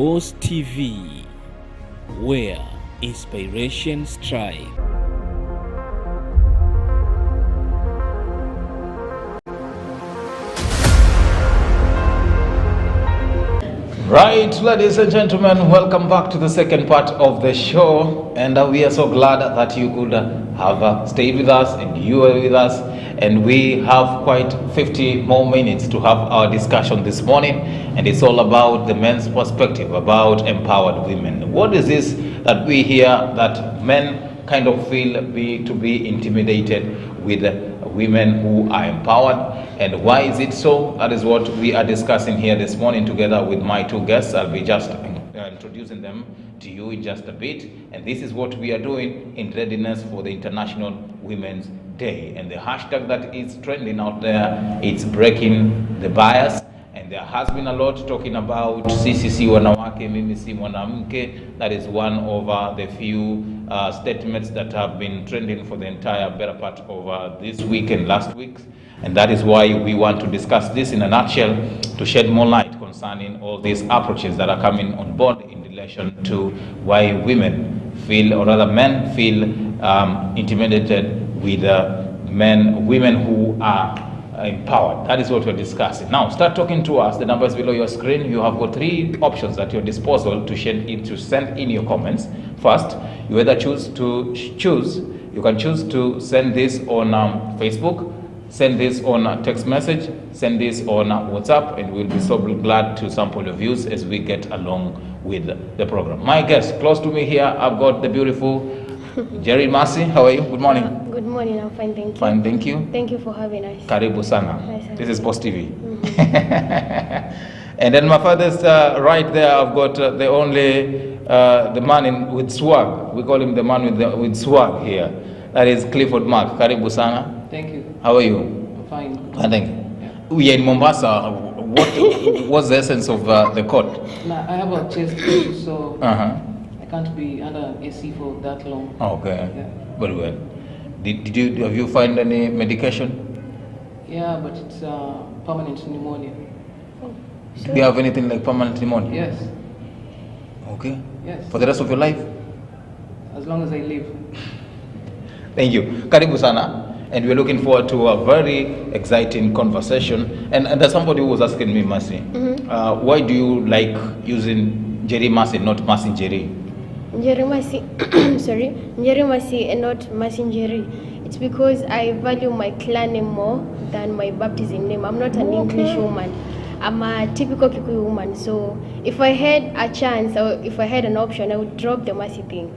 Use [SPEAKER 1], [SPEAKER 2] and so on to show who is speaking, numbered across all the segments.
[SPEAKER 1] Boss TV, where inspiration strive.
[SPEAKER 2] Right, ladies and gentlemen, welcome back to the second part of the show, and we are so glad that you could have stayed with us and you are with us, and we have quite 50 more minutes to have our discussion this morning, and it's all about the men's perspective about empowered women. What is this that we hear that men kind of feel to be intimidated with women who are empowered, and why is it so? That is what we are discussing here this morning together with my two guests. I'll be just introducing them to you in just a bit, and this is what we are doing in readiness for the International Women's Day, and the hashtag that is trending out there, it's breaking the bias. And there has been a lot talking about CCC wanawake, mimi si mwanamke. That is one of the few statements that have been trending for the entire better part of this week and last week. And that is why we want to discuss this in a nutshell, to shed more light concerning all these approaches that are coming on board in relation to why women feel, or rather men feel, intimidated with women who are empowered. That is what we're discussing. Now, start talking to us. The number is below your screen. You have got three options at your disposal to send in your comments. First, you either you can choose to send this on Facebook, send this on a text message, send this on WhatsApp, and we'll be so glad to sample your views as we get along with the program. My guest, close to me here, I've got the beautiful Jerry Mercy. How are you? Good morning.
[SPEAKER 3] Good morning. I'm fine, thank you.
[SPEAKER 2] Fine, thank you.
[SPEAKER 3] Thank you for having us.
[SPEAKER 2] Karibu sana.
[SPEAKER 3] Nice.
[SPEAKER 2] This is Post TV. And then my father's right there. I've got the only the man with swag. We call him the man with swag here. That is Clifford Mark. Karibu sana.
[SPEAKER 4] Thank you.
[SPEAKER 2] How are you?
[SPEAKER 4] I'm fine.
[SPEAKER 2] I think.
[SPEAKER 4] Yeah.
[SPEAKER 2] We are in Mombasa. What's the essence of the court?
[SPEAKER 4] Now, I have a chest issue, so I can't be under AC for that long.
[SPEAKER 2] Okay.
[SPEAKER 4] Yeah.
[SPEAKER 2] Very well. Have you find any medication?
[SPEAKER 4] Yeah, but it's permanent pneumonia.
[SPEAKER 2] Do you have anything like permanent pneumonia?
[SPEAKER 4] Yes.
[SPEAKER 2] Okay.
[SPEAKER 4] Yes.
[SPEAKER 2] For the rest of your life?
[SPEAKER 4] As long as I live.
[SPEAKER 2] Thank you. Karibu sana. And we're looking forward to a very exciting conversation. And there's somebody who was asking me, Mercy, why do you like using Jerry Mercy, not Mercy Jerry?
[SPEAKER 3] Njeri Mercy, sorry, Njeri Mercy and not Mercy Njeri. It's because I value my clan name more than my baptism name. I'm not an English woman. I'm a typical Kikuyu woman. So if I had a chance, or if I had an option, I would drop the Mercy thing.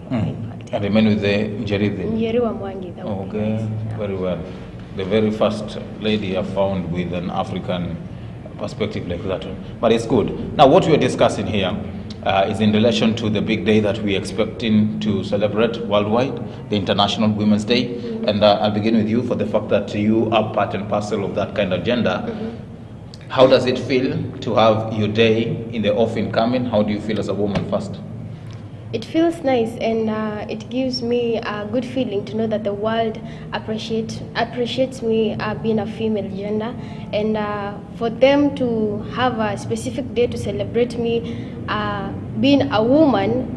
[SPEAKER 2] And remain with the Njeri thing?
[SPEAKER 3] Njeri wa Mwangi.
[SPEAKER 2] Okay, very well. The very first lady I found with an African perspective like that one. But it's good. Now, what we are discussing here is in relation to the big day that we're expecting to celebrate worldwide, the International Women's Day. And I'll begin with you for the fact that you are part and parcel of that kind of agenda. How does it feel to have your day in the offing coming? How do you feel as a woman first?
[SPEAKER 3] It feels nice, and it gives me a good feeling to know that the world appreciates me being a female gender, and for them to have a specific day to celebrate me being a woman,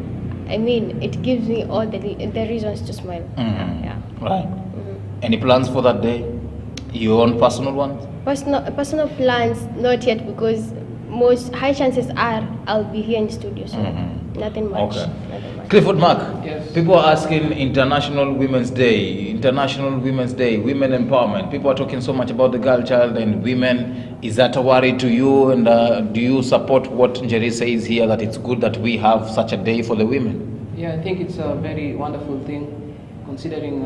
[SPEAKER 3] I mean, it gives me all the reasons to smile. Yeah.
[SPEAKER 2] Right. Any plans for that day? Your own personal ones?
[SPEAKER 3] Personal plans, not yet, because most high chances are I'll be here in the studio, so nothing much.
[SPEAKER 2] Okay.
[SPEAKER 3] Nothing much.
[SPEAKER 2] Clifford Mark,
[SPEAKER 4] Yes.
[SPEAKER 2] people are asking International Women's Day, women empowerment. People are talking so much about the girl child and women. Is that a worry to you? And do you support what Njeri says here, that it's good that we have such a day for the women?
[SPEAKER 4] Yeah, I think it's a very wonderful thing, considering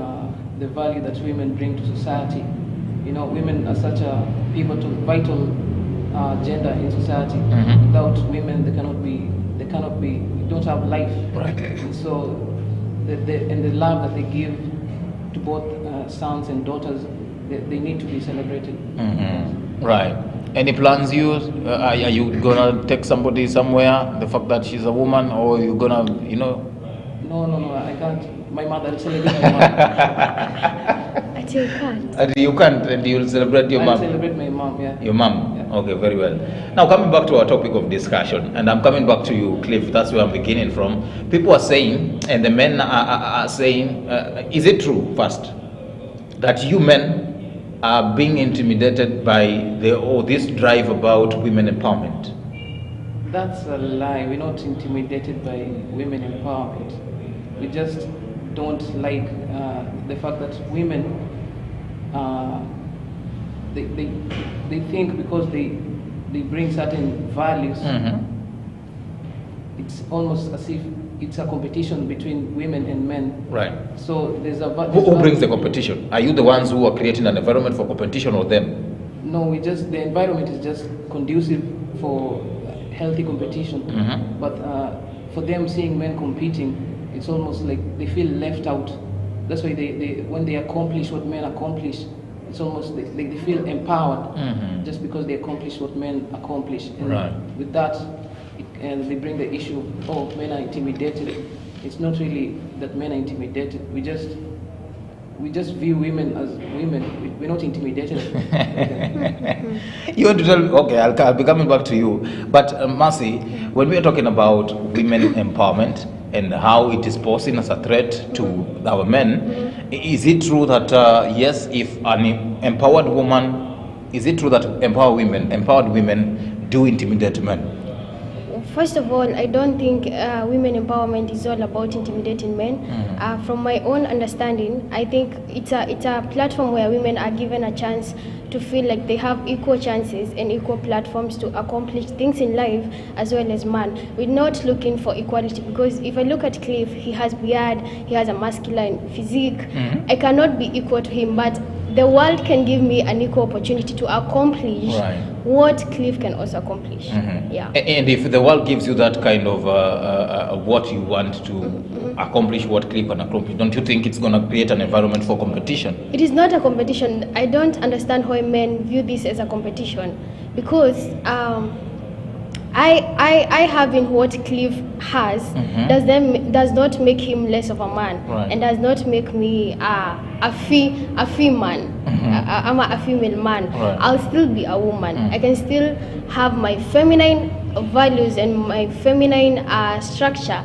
[SPEAKER 4] the value that women bring to society. You know, women are such a vital gender in society. Without women, they don't have life.
[SPEAKER 2] Right.
[SPEAKER 4] And so, the love that they give to both sons and daughters, they need to be celebrated.
[SPEAKER 2] Right. Any plans you? Are you gonna take somebody somewhere? The fact that she's a woman, or you gonna,
[SPEAKER 4] No, I can't. My mother, I'll celebrate my mother.
[SPEAKER 3] But you can't.
[SPEAKER 2] And you can't, and you'll celebrate your
[SPEAKER 4] I
[SPEAKER 2] mom.
[SPEAKER 4] celebrate my mom, yeah.
[SPEAKER 2] Your mom?
[SPEAKER 4] Yeah.
[SPEAKER 2] Okay, very well. Now, coming back to our topic of discussion, and I'm coming back to you, Cliff, that's where I'm beginning from. People are saying, and the men are saying, is it true, first, that you men are being intimidated by this drive about women empowerment?
[SPEAKER 4] That's a lie. We're not intimidated by women empowerment. We just don't like the fact that women, they think because they bring certain values, it's almost as if it's a competition between women and men.
[SPEAKER 2] Right.
[SPEAKER 4] So there's a
[SPEAKER 2] Who brings the competition? Are you the ones who are creating an environment for competition, or them?
[SPEAKER 4] No, the environment is just conducive for healthy competition. But for them, seeing men competing, it's almost like they feel left out. That's why they when they accomplish what men accomplish, it's almost like they feel empowered just because they accomplish what men accomplish. And
[SPEAKER 2] right.
[SPEAKER 4] with that, and they bring the issue, oh, men are intimidated. It's not really that men are intimidated. We just view women as women. We're not intimidated.
[SPEAKER 2] You want to tell? Okay, I'll be coming back to you. But Mercy, when we are talking about women empowerment and how it is posing as a threat to our men, is it true that yes, if an empowered woman, is it true that empowered women do intimidate men?
[SPEAKER 3] First of all, I don't think women empowerment is all about intimidating men. From my own understanding, I think it's a platform where women are given a chance to feel like they have equal chances and equal platforms to accomplish things in life as well as man. We're not looking for equality, because if I look at Cliff, he has beard, he has a masculine physique. I cannot be equal to him, but the world can give me an equal opportunity to accomplish what Cliff can also accomplish. Yeah.
[SPEAKER 2] And if the world gives you that kind of what you want to accomplish, what Cliff can accomplish, don't you think it's going to create an environment for competition?
[SPEAKER 3] It is not a competition. I don't understand why men view this as a competition, because I having what Cliff has does not make him less of a man, and does not make me a female. I'm a female man. I'll still be a woman. I can still have my feminine values and my feminine structure,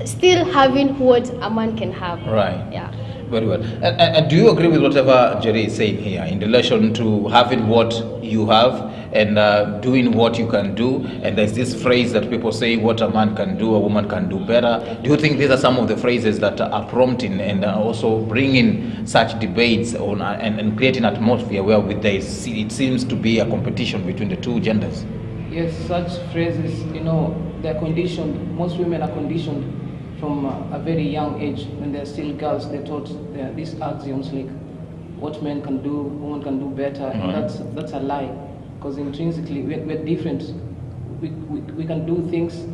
[SPEAKER 3] still having what a man can have.
[SPEAKER 2] Right.
[SPEAKER 3] Yeah.
[SPEAKER 2] Very well. And do you agree with whatever Jerry is saying here in relation to having what you have and doing what you can do? And there's this phrase that people say, what a man can do, a woman can do better. Do you think these are some of the phrases that are prompting and also bringing such debates on and creating an atmosphere where it seems to be a competition between the two genders?
[SPEAKER 4] Yes, such phrases, they're conditioned. Most women are conditioned from a very young age. When they're still girls, they're taught these axioms like what men can do, women can do better. And that's a lie, because intrinsically we're different. We can do things.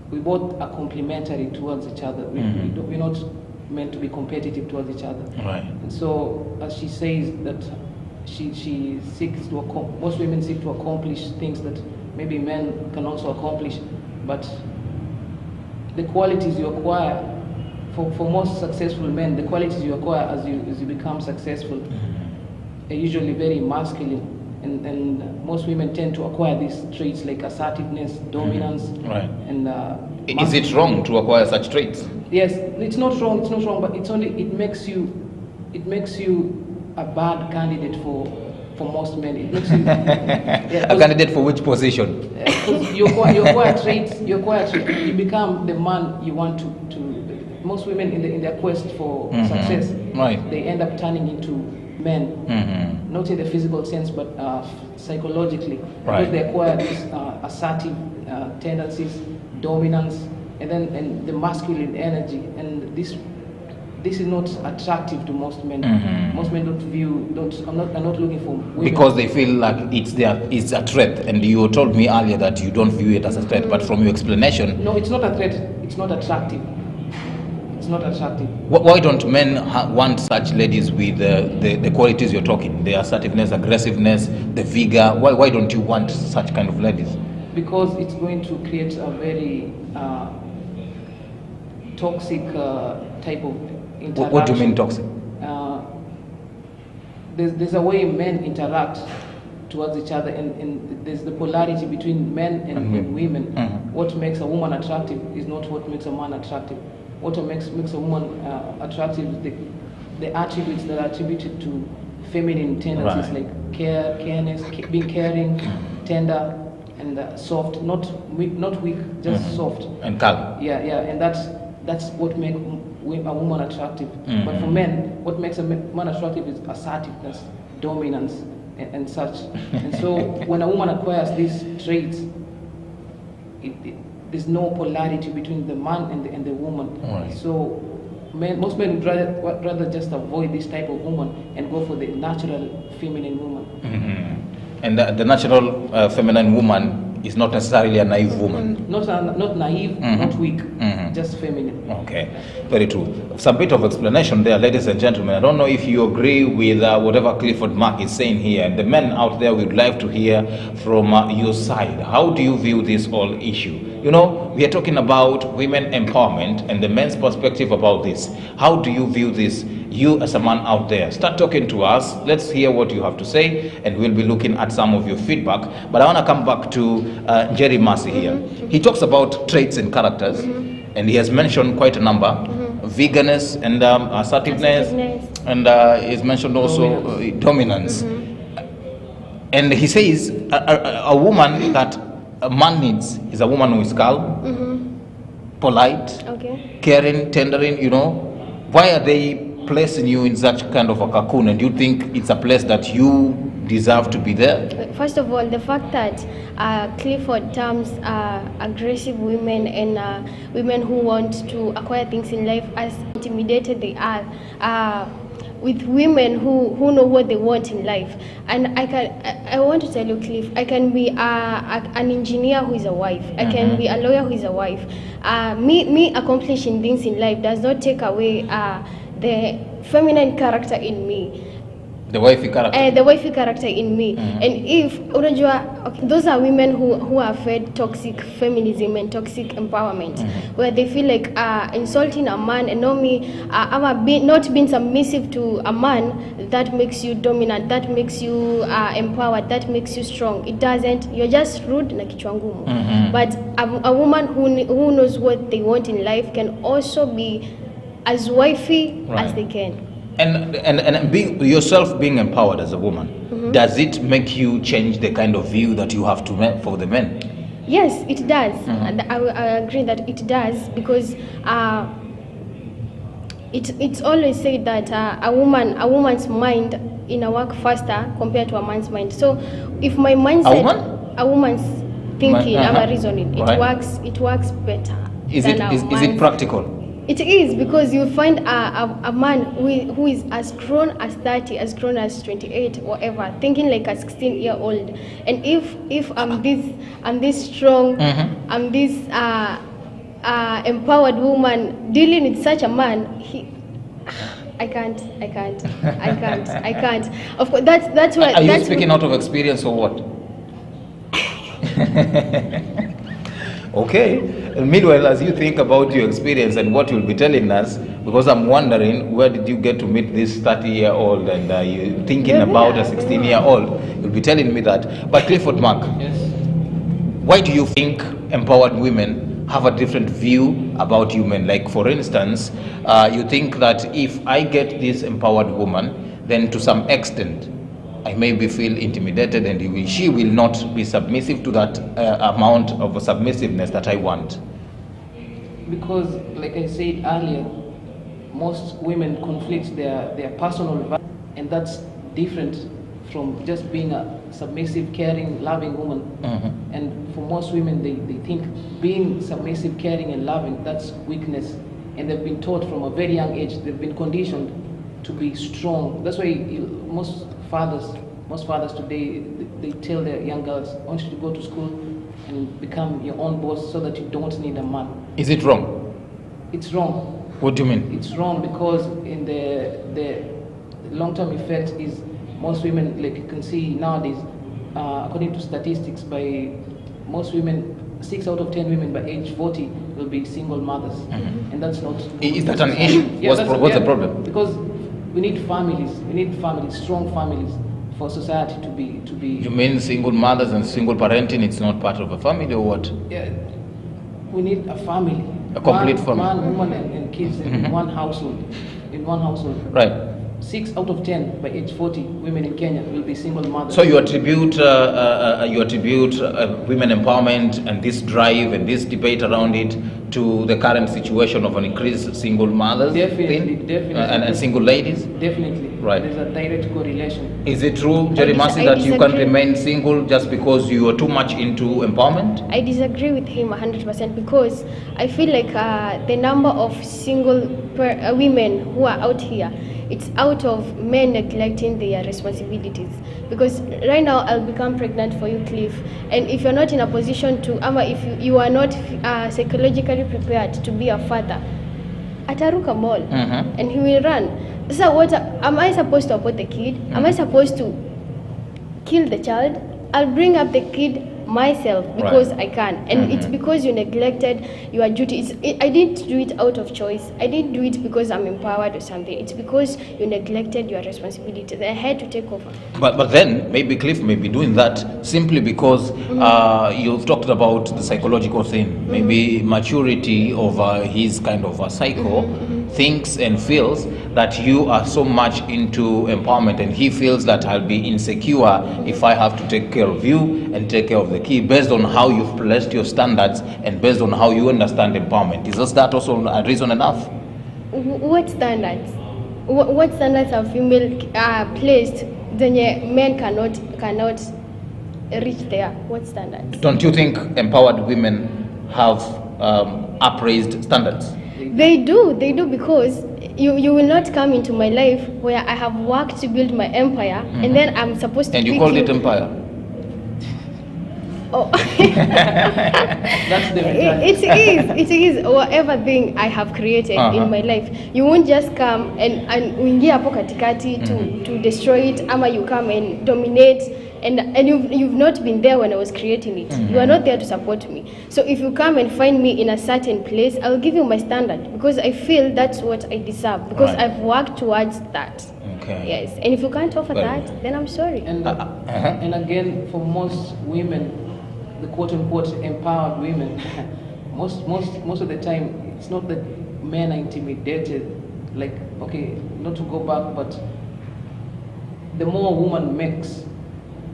[SPEAKER 4] We both are complementary towards each other. We're not meant to be competitive towards each other.
[SPEAKER 2] Right.
[SPEAKER 4] And so, as she says that she seeks to most women seek to accomplish things that maybe men can also accomplish, but the qualities you acquire, for most successful men, the qualities you acquire as you become successful are usually very masculine, and most women tend to acquire these traits like assertiveness, dominance, and
[SPEAKER 2] is it wrong to acquire such traits?
[SPEAKER 4] Yes, it's not wrong, but it makes you a bad candidate for most men. It makes you
[SPEAKER 2] a candidate for which position?
[SPEAKER 4] Because you acquire traits, you become the man you want to. Most women in their quest for success, they end up turning into men, not in the physical sense, but psychologically, because they acquire these assertive tendencies, dominance, and the masculine energy, and this is not attractive to most men. Most men are not looking for women.
[SPEAKER 2] Because they feel like it's a threat, and you told me earlier that you don't view it as a threat, but from your explanation...
[SPEAKER 4] No, it's not a threat, it's not attractive. It's not attractive.
[SPEAKER 2] Why don't men want such ladies with the qualities you're talking, the assertiveness, aggressiveness, the vigor? Why don't you want such kind of ladies?
[SPEAKER 4] Because it's going to create a very toxic type of interaction.
[SPEAKER 2] What do you mean toxic?
[SPEAKER 4] there's a way men interact towards each other, and there's the polarity between men and women. What makes a woman attractive is not what makes a man attractive. What makes a woman attractive is the attributes that are attributed to feminine tendencies, like careness, being caring, tender, and soft, not weak, just soft
[SPEAKER 2] and calm.
[SPEAKER 4] Yeah, and that's what makes a woman attractive. But for men, what makes a man attractive is assertiveness, dominance, and such. And so when a woman acquires these traits, there's no polarity between the man and the woman. So most men would rather just avoid this type of woman and go for the natural feminine woman.
[SPEAKER 2] And the natural feminine woman is not necessarily a naive woman.
[SPEAKER 4] Not naive, not weak, just feminine.
[SPEAKER 2] Okay, very true. Some bit of explanation there, ladies and gentlemen. I don't know if you agree with whatever Clifford Mark is saying here. And the men out there, we'd like to hear from your side. How do you view this whole issue? You know, we are talking about women empowerment and the men's perspective about this. How do you view this? You as a man out there, start talking to us. Let's hear what you have to say, and we'll be looking at some of your feedback. But I want to come back to Jerry Massey here. He talks about traits and characters, and he has mentioned quite a number. Veganess and assertiveness, and he's mentioned also dominance. And he says a woman that a man needs is a woman who is calm, polite, caring, tendering, you know. Why are they placing you in such kind of a cocoon, and do you think it's a place that you deserve to be there?
[SPEAKER 3] First of all, the fact that Clifford terms aggressive women and women who want to acquire things in life as intimidated they are with women who know what they want in life. And I want to tell you, Cliff, I can be an engineer who is a wife. I can be a lawyer who is a wife. Me accomplishing things in life does not take away the feminine character in me.
[SPEAKER 2] The wifey character.
[SPEAKER 3] The wifey character in me. And if unajua, those are women who are fed toxic feminism and toxic empowerment, where they feel like insulting a man and not being submissive to a man, that makes you dominant, that makes you empowered, that makes you strong. It doesn't. You're just rude na kichwa ngumu. But a woman who knows what they want in life can also be as wifey as they can.
[SPEAKER 2] And being yourself, being empowered as a woman, does it make you change the kind of view that you have to for the men?
[SPEAKER 3] Yes, it does. And I agree that it does, because it's always said that a woman's mind work faster compared to a man's mind. So if my mindset, a woman's thinking, our reasoning, it works better.
[SPEAKER 2] Is it practical?
[SPEAKER 3] It is, because you find a man who is as grown as 30, as grown as 28, whatever, thinking like a 16-year-old. And if I'm this strong, I'm this empowered woman dealing with such a man, I can't. Of course, that's why.
[SPEAKER 2] Are you speaking out of experience or what? Okay. Meanwhile, as you think about your experience and what you'll be telling us, because I'm wondering, where did you get to meet this 30-year-old, and you're thinking about a 16-year-old? You'll be telling me that. But Clifford Mark, why do you think empowered women have a different view about women? Like, for instance, you think that if I get this empowered woman, then to some extent, I maybe feel intimidated, and she will not be submissive to that amount of submissiveness that I want.
[SPEAKER 4] Because, like I said earlier, most women conflict their personal values, and that's different from just being a submissive, caring, loving woman. And for most women, they think being submissive, caring, and loving, that's weakness. And they've been taught from a very young age, they've been conditioned to be strong. That's why most fathers today, they tell their young girls, I want you to go to school and become your own boss so that you don't need a man.
[SPEAKER 2] Is it wrong?
[SPEAKER 4] It's wrong.
[SPEAKER 2] What do you mean?
[SPEAKER 4] It's wrong because in the long-term effect is most women, like you can see nowadays, according to statistics, by most women, 6 out of 10 women by age 40 will be single mothers. And that's not...
[SPEAKER 2] Is that an issue?
[SPEAKER 4] Yeah,
[SPEAKER 2] what's the problem?
[SPEAKER 4] Because we need families. We need families, strong families, for society to be.
[SPEAKER 2] You mean single mothers and single parenting? It's not part of a family, or what?
[SPEAKER 4] Yeah, we need a family.
[SPEAKER 2] A complete family.
[SPEAKER 4] Man, woman, and kids in one household. In one household.
[SPEAKER 2] Right.
[SPEAKER 4] 6 out of 10 by age 40 women in Kenya will be single mothers.
[SPEAKER 2] So you attribute women empowerment and this drive and this debate around it to the current situation of an increased single mothers
[SPEAKER 4] Definitely.
[SPEAKER 2] and single ladies?
[SPEAKER 4] Definitely.
[SPEAKER 2] Right.
[SPEAKER 4] There's a direct correlation.
[SPEAKER 2] Is it true, Jerry Massey, that you can remain single just because you are too much into empowerment?
[SPEAKER 3] I disagree with him 100% because I feel like the number of single women who are out here, it's out of men neglecting their responsibilities. Because right now I'll become pregnant for you, Cliff, and if you're not in a position to, if you are not psychologically prepared to be a father, ataruka mall and he will run. So what am I supposed to abort the kid? Am I supposed to kill the child? I'll bring up the kid myself because I can, and it's because you neglected your duties. I didn't do it out of choice. I didn't do it because I'm empowered or something. It's because you neglected your responsibilities. I had to take over.
[SPEAKER 2] But then maybe Cliff may be doing that simply because you've talked about the psychological thing. Maybe maturity of his kind of a psycho thinks and feels that you are so much into empowerment, and he feels that I'll be insecure if I have to take care of you and take care of the key based on how you've placed your standards and based on how you understand empowerment. Is that also a reason enough?
[SPEAKER 3] What standards? What standards are female placed that men cannot reach there? What standards?
[SPEAKER 2] Don't you think empowered women have upraised standards?
[SPEAKER 3] They do because you will not come into my life where I have worked to build my empire and then I'm supposed to.
[SPEAKER 2] And you called it empire?
[SPEAKER 3] Oh.
[SPEAKER 4] That's the mentality.
[SPEAKER 3] It is whatever thing I have created in my life. You won't just come and uingie hapo katikati to destroy it, ama you come and dominate, and you've not been there when I was creating it. You are not there to support me. So if you come and find me in a certain place, I'll give you my standard because I feel that's what I deserve because I've worked towards that.
[SPEAKER 2] Okay.
[SPEAKER 3] Yes, and if you can't offer that, then I'm sorry.
[SPEAKER 4] And again, for most women, the quote-unquote empowered women, most of the time, it's not that men are intimidated. Like, okay, not to go back, but the more a woman makes,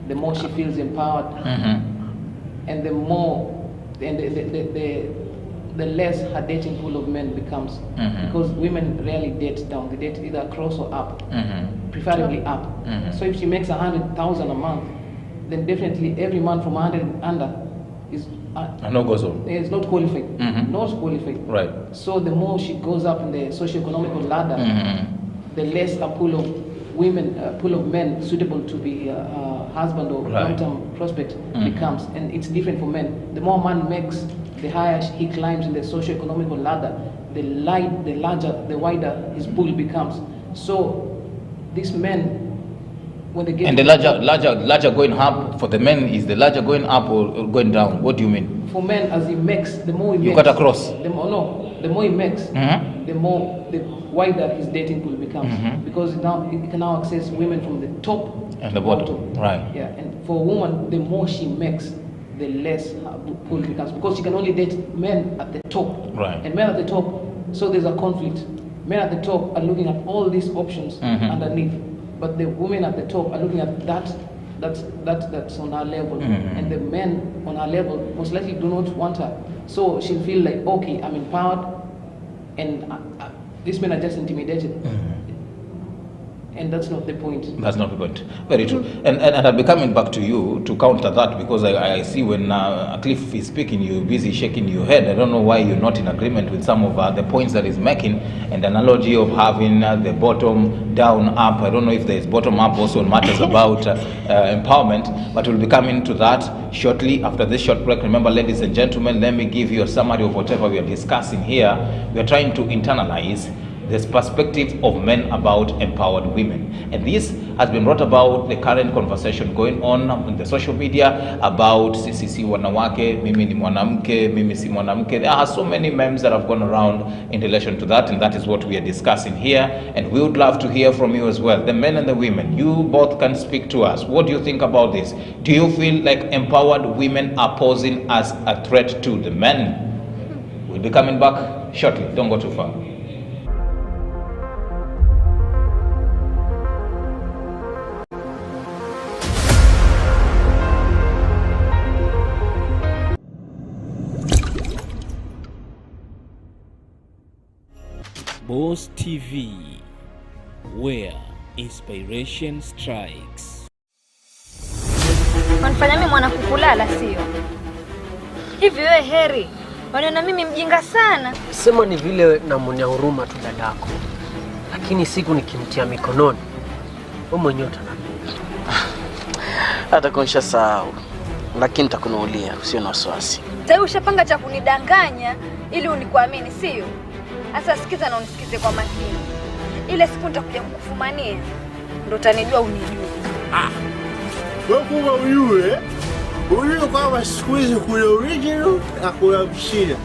[SPEAKER 4] the more she feels empowered, and the more, and the less her dating pool of men becomes, because women rarely date down; they date either across or up, preferably up. So if she makes 100,000 a month, then definitely every man from 100 and under is is not qualified. Not qualified.
[SPEAKER 2] Right.
[SPEAKER 4] So the more she goes up in the socio-economical ladder, the less a pool of women, pool of men suitable to be a husband or long-term prospect becomes. And it's different for men. The more a man makes, the higher he climbs in the socio-economical ladder, the wider his pool becomes. So these men, when they get,
[SPEAKER 2] and the larger going up for the men, is the larger going up or going down? What do you mean?
[SPEAKER 4] For men, as he makes, the more he makes.
[SPEAKER 2] You cut across.
[SPEAKER 4] The more he makes, the wider his dating pool becomes, because now he can now access women from the top
[SPEAKER 2] and the bottom. Right.
[SPEAKER 4] Yeah, and for a woman, the more she makes, the less her pool becomes, because she can only date men at the top.
[SPEAKER 2] Right.
[SPEAKER 4] And men at the top, so there's a conflict. Men at the top are looking at all these options underneath, but the women at the top are looking at that's on her level, and the men on her level most likely do not want her. So she'll feel like, okay, I'm empowered, and these men are just intimidated. And that's not the point.
[SPEAKER 2] That's not the point. Very true. And I'll be coming back to you to counter that, because I see when Cliff is speaking, you're busy shaking your head. I don't know why you're not in agreement with some of the points that he's making, and the analogy of having the bottom down up. I don't know if there's bottom up also matters about empowerment, but we'll be coming to that shortly after this short break. Remember, ladies and gentlemen, let me give you a summary of whatever we are discussing here. We are trying to internalize this perspective of men about empowered women. And this has been brought about the current conversation going on the social media about sisi wanawake, mimi ni mwanamke, mimi si mwanamke. There are so many memes that have gone around in relation to that, and that is what we are discussing here. And we would love to hear from you as well, the men and the women. You both can speak to us. What do you think about this? Do you feel like empowered women are posing as a threat to the men? We'll be coming back shortly. Don't go too far.
[SPEAKER 1] Boss TV, where inspiration strikes.
[SPEAKER 5] Wanifanya mimi mwana kukulala sio? Hivi wewe Heri, wanaona mimi mjinga sana?
[SPEAKER 6] Sema ni vile namuonea huruma tu dadako. Lakini siku nikimtia mikononi, wewe mwenyewe utaniambia.
[SPEAKER 7] Hata konsha sahau. Lakini nitakunuulia, usio na wasiwasi.
[SPEAKER 5] Sasa ushapanga cha kunidanganya ili unikuamini sio? Sasa sikiza na unisikize kwa makini. Ile siku nitakuja kukufumania ndo utanijua unijue.
[SPEAKER 8] Wewe kwa uyue, ulio kwa siku hizi kule original na kula mshina.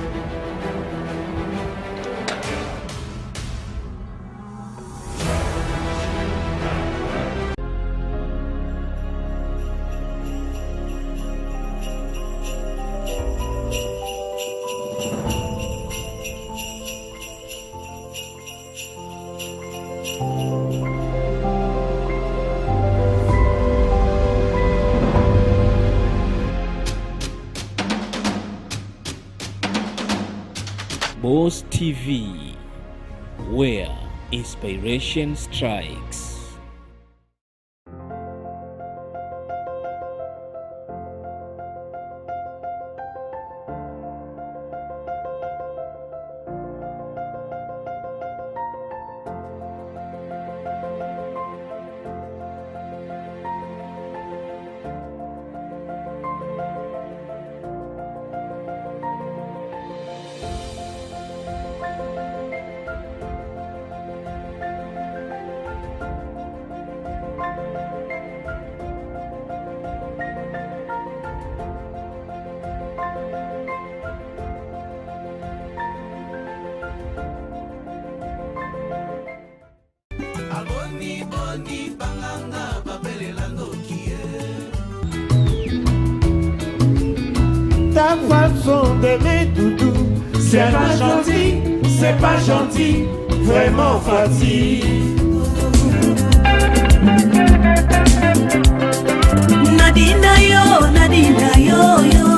[SPEAKER 1] Boss TV, where inspiration strikes.
[SPEAKER 9] Ta façon d'aimer doudou, c'est pas gentil, vraiment fatigue. Nadina yo yo.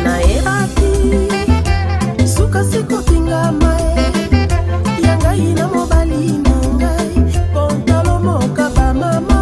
[SPEAKER 9] Naebaki, suka siko tinga mae, yanga ina mobali nangai, pontalo moka ba mama.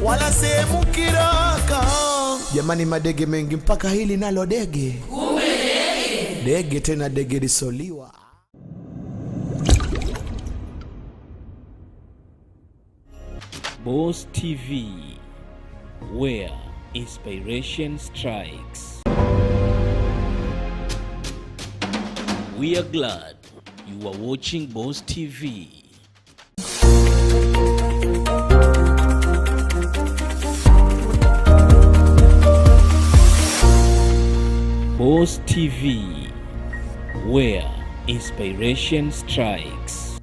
[SPEAKER 10] Wala sehemu kiraka. Jamani madege mengi mpaka hili nalo dege. Kumbe dege. Dege tena dege lisoliwa.
[SPEAKER 1] Boss TV, where inspiration strikes. We are glad you are watching Boss TV. Boss TV, where inspiration strikes.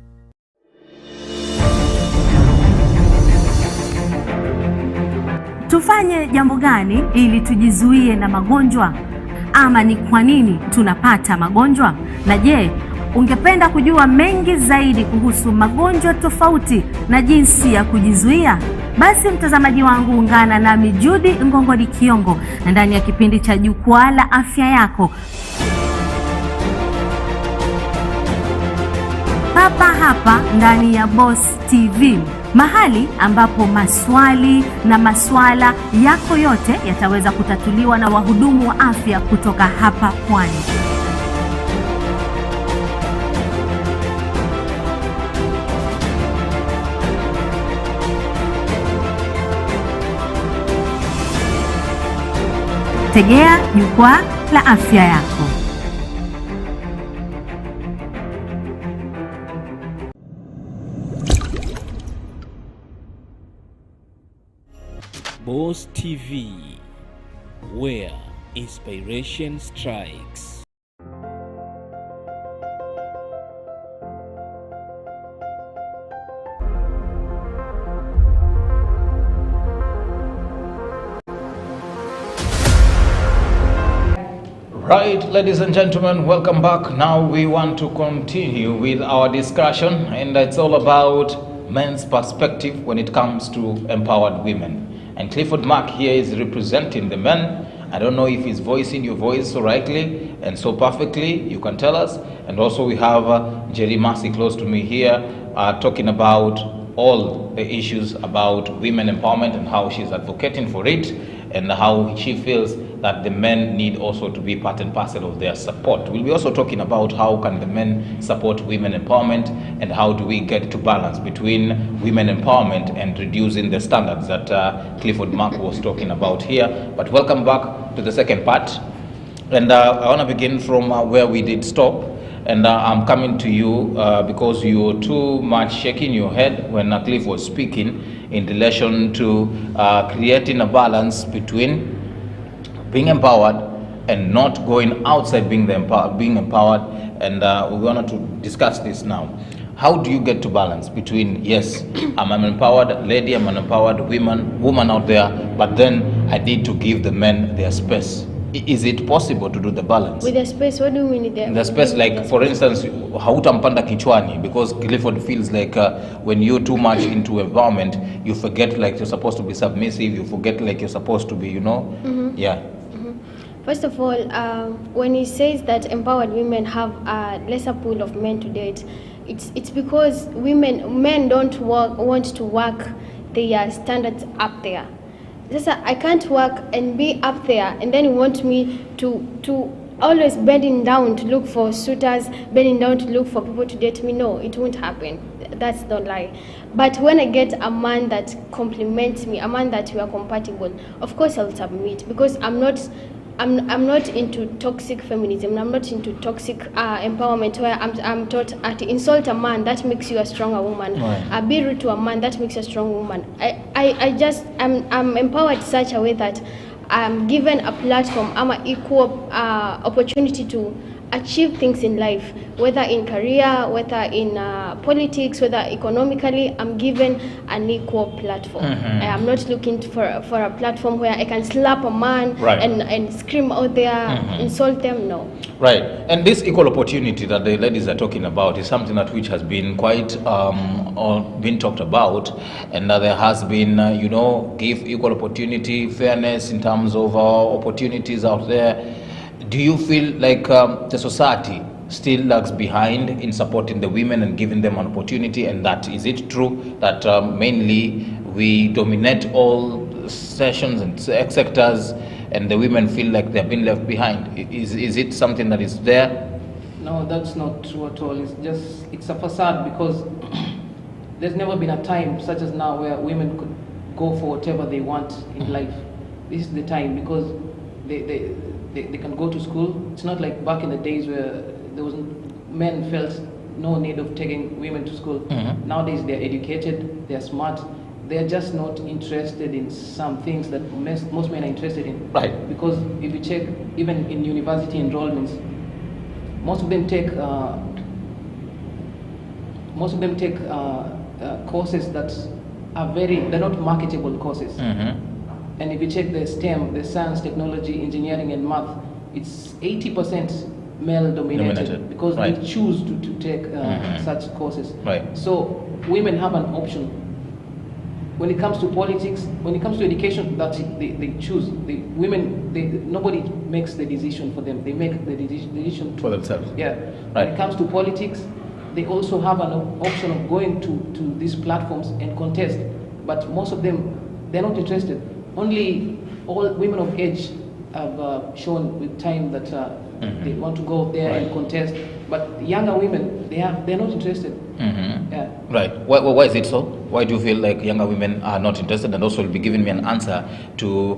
[SPEAKER 11] Tufanye jambo gani ili tujizuie na magonjwa? Ama ni kwa nini tunapata magonjwa? Na je, ungependa kujua mengi zaidi kuhusu magonjwa tofauti na jinsi ya kujizuia? Basi mtazamaji wangu, ungana nami Judy Ngongoni Kiongo na ndani ya kipindi cha Jukwaa la Afya Yako, papa hapa ndani ya Boss TV, mahali ambapo maswali na maswala yako yote yataweza kutatuliwa na wahudumu wa afya kutoka hapa Pwani. Tegea Jukwaa la Afya Yako.
[SPEAKER 1] Boss TV, where inspiration strikes.
[SPEAKER 2] Right, ladies and gentlemen, welcome back. Now we want to continue with our discussion, and it's all about men's perspective when it comes to empowered women. And Clifford Mark here is representing the men. I don't know if he's voicing your voice so rightly and so perfectly, you can tell us. And also we have Jerry Massey close to me here talking about all the issues about women empowerment and how she's advocating for it, and how she feels that the men need also to be part and parcel of their support. We'll be also talking about how can the men support women empowerment, and how do we get to balance between women empowerment and reducing the standards that Clifford Mark was talking about here. But welcome back to the second part. And I want to begin from where we did stop. And I'm coming to you because you were too much shaking your head when Cliff was speaking in relation to creating a balance between being empowered and not going outside being empowered. And we wanted to discuss this now. How do you get to balance between, yes, I'm an empowered lady, I'm an empowered woman out there, but then I need to give the men their space? Is it possible to do the balance?
[SPEAKER 3] With the space, what do you mean there?
[SPEAKER 2] The space, like for instance, hautampanda kichwani, because Clifford feels like when you're too much into empowerment, you forget like you're supposed to be submissive, you forget like you're supposed to be, you know, yeah.
[SPEAKER 3] First of all, when he says that empowered women have a lesser pool of men to date, it's because men don't want to work their standards up there. I can't work and be up there, and then you want me to always bending down to look for suitors, bending down to look for people to date me. No, it won't happen. That's the lie. But when I get a man that compliments me, a man that we are compatible, of course I'll submit, because I'm not into toxic feminism. I'm not into toxic empowerment where I'm taught to insult a man, that makes you a stronger woman. Right. Be rude to a man, that makes you a strong woman. I'm empowered such a way that I'm given a platform, I'm an equal opportunity to achieve things in life, whether in career, whether in politics, whether economically. I'm given an equal platform. I'm not looking for a platform where I can slap a man, right, and scream out there, insult them. No.
[SPEAKER 2] Right. And this equal opportunity that the ladies are talking about is something that which has been quite been talked about, and there has been give equal opportunity, fairness in terms of opportunities out there. Do you feel like the society still lags behind in supporting the women and giving them an opportunity? And that is it true that mainly we dominate all sessions and sectors, and the women feel like they've been left behind? Is it something that is there?
[SPEAKER 4] No, that's not true at all. It's a facade, because there's never been a time such as now where women could go for whatever they want in life. This is the time, because they can go to school. It's not like back in the days where men felt no need of taking women to school. Nowadays they're educated, they're smart, they're just not interested in some things that most men are interested in.
[SPEAKER 2] Right.
[SPEAKER 4] Because if you check, even in university enrollments, most of them take courses that are they're not marketable courses. And if you check the STEM, the science, technology, engineering, and math, it's 80% male dominated because
[SPEAKER 2] right.
[SPEAKER 4] they choose to take such courses.
[SPEAKER 2] Right.
[SPEAKER 4] So women have an option. When it comes to politics, when it comes to education, that they choose. Nobody makes the decision for them. They make the decision
[SPEAKER 2] for themselves.
[SPEAKER 4] Yeah.
[SPEAKER 2] Right.
[SPEAKER 4] When it comes to politics, they also have an option of going to these platforms and contest. But most of them, they're not interested. Only all women of age have shown with time that they want to go there and contest. But younger women, they're not interested. Yeah.
[SPEAKER 2] Right. Why is it so? Why do you feel like younger women are not interested? And also, will be giving me an answer to,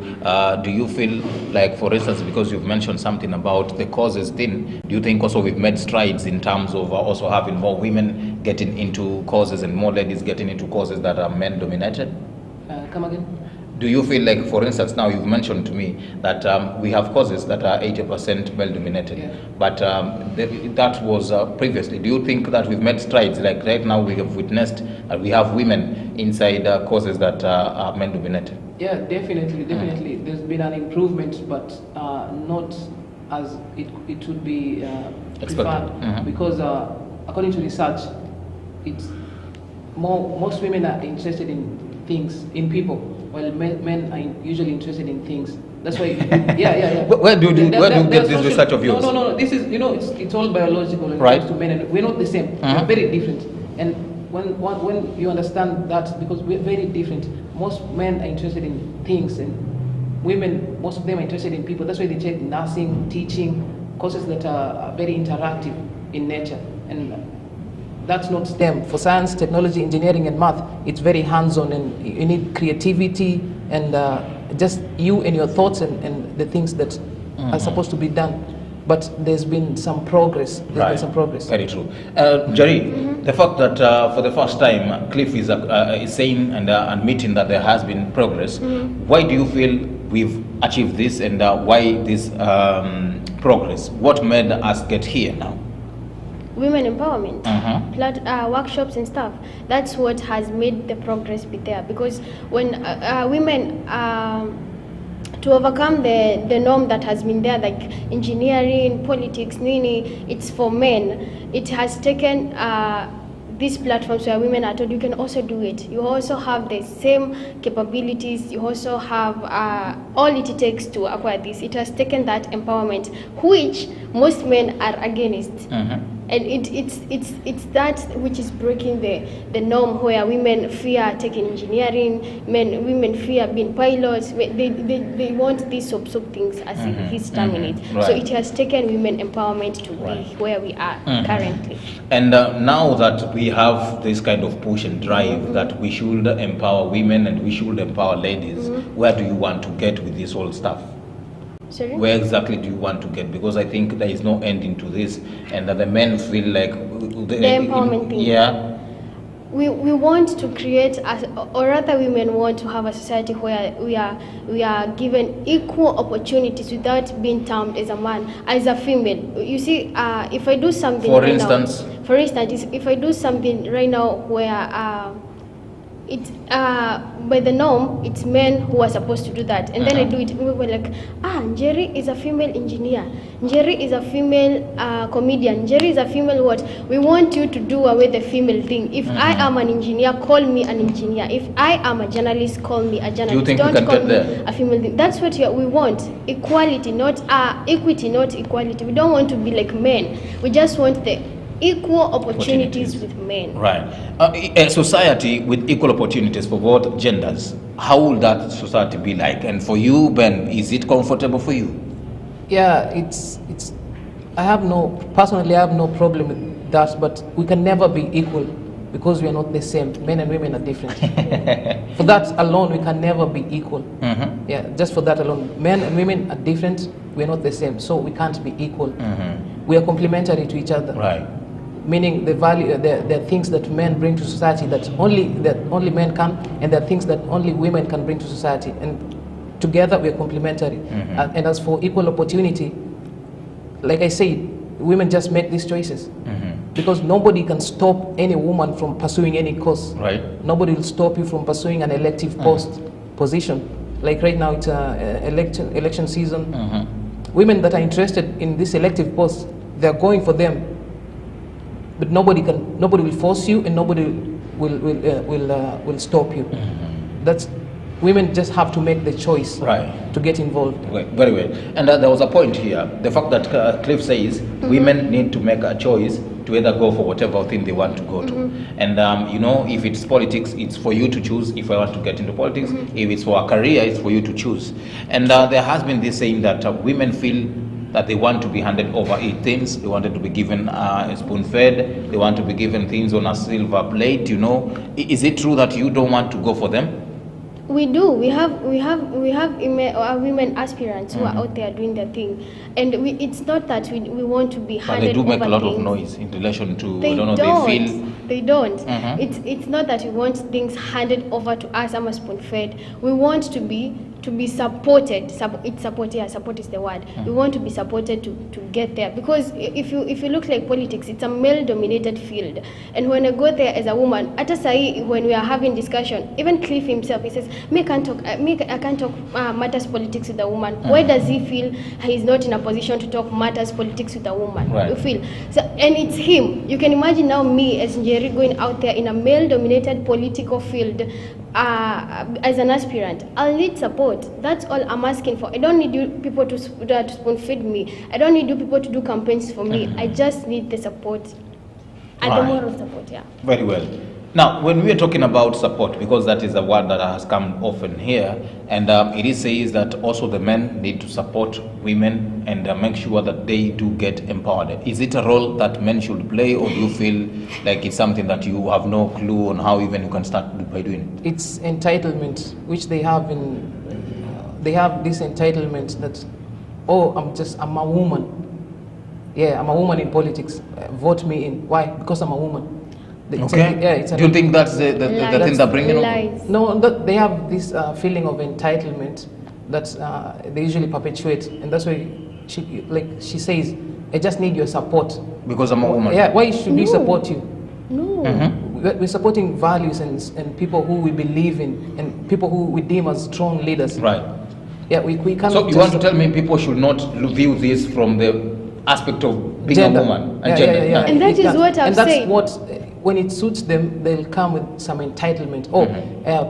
[SPEAKER 2] do you feel like, for instance, because you've mentioned something about the causes thing, do you think also we've made strides in terms of also having more women getting into causes and more ladies getting into causes that are men dominated?
[SPEAKER 4] Come again?
[SPEAKER 2] Do you feel like, for instance, now you've mentioned to me that we have causes that are 80% male dominated, but that was previously. Do you think that we've made strides? Like right now we have witnessed that we have women inside causes that are men dominated.
[SPEAKER 4] Yeah, definitely. There's been an improvement, but not as it would be preferred, because according to research, it's most women are interested in things, in people, while men are usually interested in things. That's why. Yeah.
[SPEAKER 2] Where do you get this research of yours?
[SPEAKER 4] No. This is, it's all biological when it comes to men, and we're not the same. We're very different. And when you understand that, because we're very different, most men are interested in things, and women, most of them are interested in people. That's why they take nursing, teaching, courses that are very interactive in nature. And that's not STEM. For science, technology, engineering, and math, it's very hands-on, and you need creativity and just you and your thoughts and the things that are supposed to be done. But there's been some progress. There's been some progress.
[SPEAKER 2] Very true. Jerry, the fact that for the first time Cliff is saying and admitting that there has been progress, why do you feel we've achieved this, and why this progress? What made us get here now?
[SPEAKER 3] Women empowerment, workshops and stuff. That's what has made the progress be there. Because when women, to overcome the norm that has been there, like engineering, politics, nini, it's for men. It has taken these platforms where women are told you can also do it. You also have the same capabilities. You also have all it takes to acquire this. It has taken that empowerment, which most men are against. And it's that which is breaking the norm, where women fear taking engineering, women fear being pilots. They want these soap things, as he's terming it. So it has taken women empowerment to be where we are currently. And
[SPEAKER 2] now that we have this kind of push and drive that we should empower women and we should empower ladies, where do you want to get with this whole stuff?
[SPEAKER 3] Sorry?
[SPEAKER 2] Where exactly do you want to get? Because I think there is no ending to this, and that the men feel like
[SPEAKER 3] the empowerment thing.
[SPEAKER 2] Yeah.
[SPEAKER 3] We want to create, or rather women want to have a society where we are given equal opportunities without being termed as a man, as a female. You see, if I do something
[SPEAKER 2] for instance,
[SPEAKER 3] if I do something right now where by the norm, it's men who are supposed to do that, and then I do it. We were like, Njeri is a female engineer, Njeri is a female comedian, Njeri is a female what? We want you to do away the female thing. If I am an engineer, call me an engineer. If I am a journalist, call me a journalist.
[SPEAKER 2] Do you think
[SPEAKER 3] Don't
[SPEAKER 2] we can
[SPEAKER 3] call
[SPEAKER 2] get
[SPEAKER 3] me
[SPEAKER 2] there?
[SPEAKER 3] a female thing. That's what we want. Equality, not equity, not equality. We don't want to be like men. We just want the equal opportunities with men.
[SPEAKER 2] Right. A society with equal opportunities for both genders, how will that society be like? And for you, Ben, is it comfortable for you?
[SPEAKER 4] Yeah, I have no problem with that, but we can never be equal because we are not the same. Men and women are different. For that alone, we can never be equal. Yeah, just for that alone. Men and women are different, we are not the same, so we can't be equal. We are complementary to each other.
[SPEAKER 2] Right.
[SPEAKER 4] Meaning the value, there are things that men bring to society that only men can, and there are things that only women can bring to society, and together we are complementary. And as for equal opportunity, like I said, women just make these choices because nobody can stop any woman from pursuing any course.
[SPEAKER 2] Right.
[SPEAKER 4] Nobody will stop you from pursuing an elective position. like right now it's election season. Women that are interested in this elective post, they're going for them, but nobody will force you, and nobody will stop you. That's women just have to make the choice to get involved.
[SPEAKER 2] Very well. And there was a point here, the fact that Cliff says women need to make a choice to either go for whatever thing they want to go to. And you know, if it's politics, it's for you to choose. If I want to get into politics, if it's for a career, it's for you to choose. And there has been this saying that women feel that they want to be handed over things, they wanted to be given a spoon fed, they want to be given things on a silver plate, you know. Is it true that you don't want to go for them?
[SPEAKER 3] We do. We have women aspirants who are out there doing their thing, and it's not that we want to be handed over.
[SPEAKER 2] But they do make a lot
[SPEAKER 3] things.
[SPEAKER 2] of noise in relation to.
[SPEAKER 3] They
[SPEAKER 2] I don't know.
[SPEAKER 3] don't.
[SPEAKER 2] They feel.
[SPEAKER 3] They don't. It's not that we want things handed over to us. I'm a spoon fed. We want to be supported. Support is the word. We want to be supported to get there, because if you look like politics, it's a male-dominated field, and when I go there as a woman, at a when we are having discussion, even Cliff himself, he says, I can't talk matters politics with a woman. Why does he feel he's not in a position to talk matters politics with a woman? You feel so, and it's him. You can imagine now me as Njeri going out there in a male-dominated political field. As an aspirant, I'll need support. That's all I'm asking for. I don't need you people to spoon feed me. I don't need you people to do campaigns for me. I just need the support and the moral support. Yeah.
[SPEAKER 2] Very well. Now, when we are talking about support, because that is a word that has come often here, and it says that also the men need to support women and make sure that they do get empowered. Is it a role that men should play, or do you feel like it's something that you have no clue on how even you can start by doing it?
[SPEAKER 4] It's entitlement, which they have they have this entitlement that, oh, I'm a woman. Yeah, I'm a woman in politics. Vote me in. Why? Because I'm a woman. Do you think that's the thing that brings it? No, they have this feeling of entitlement that they usually perpetuate, and that's why she says, I just need your support.
[SPEAKER 2] Because I'm a woman?
[SPEAKER 4] Yeah, why should we support you?
[SPEAKER 3] No.
[SPEAKER 4] We're supporting values and people who we believe in, and people who we deem as strong leaders.
[SPEAKER 2] Right.
[SPEAKER 4] Yeah, we can't.
[SPEAKER 2] So you want to tell me people should not view this from the aspect of being
[SPEAKER 4] gender.
[SPEAKER 2] A woman and gender?
[SPEAKER 3] Yeah. And that is what I've said.
[SPEAKER 4] And that's what, when it suits them, they'll come with some entitlement.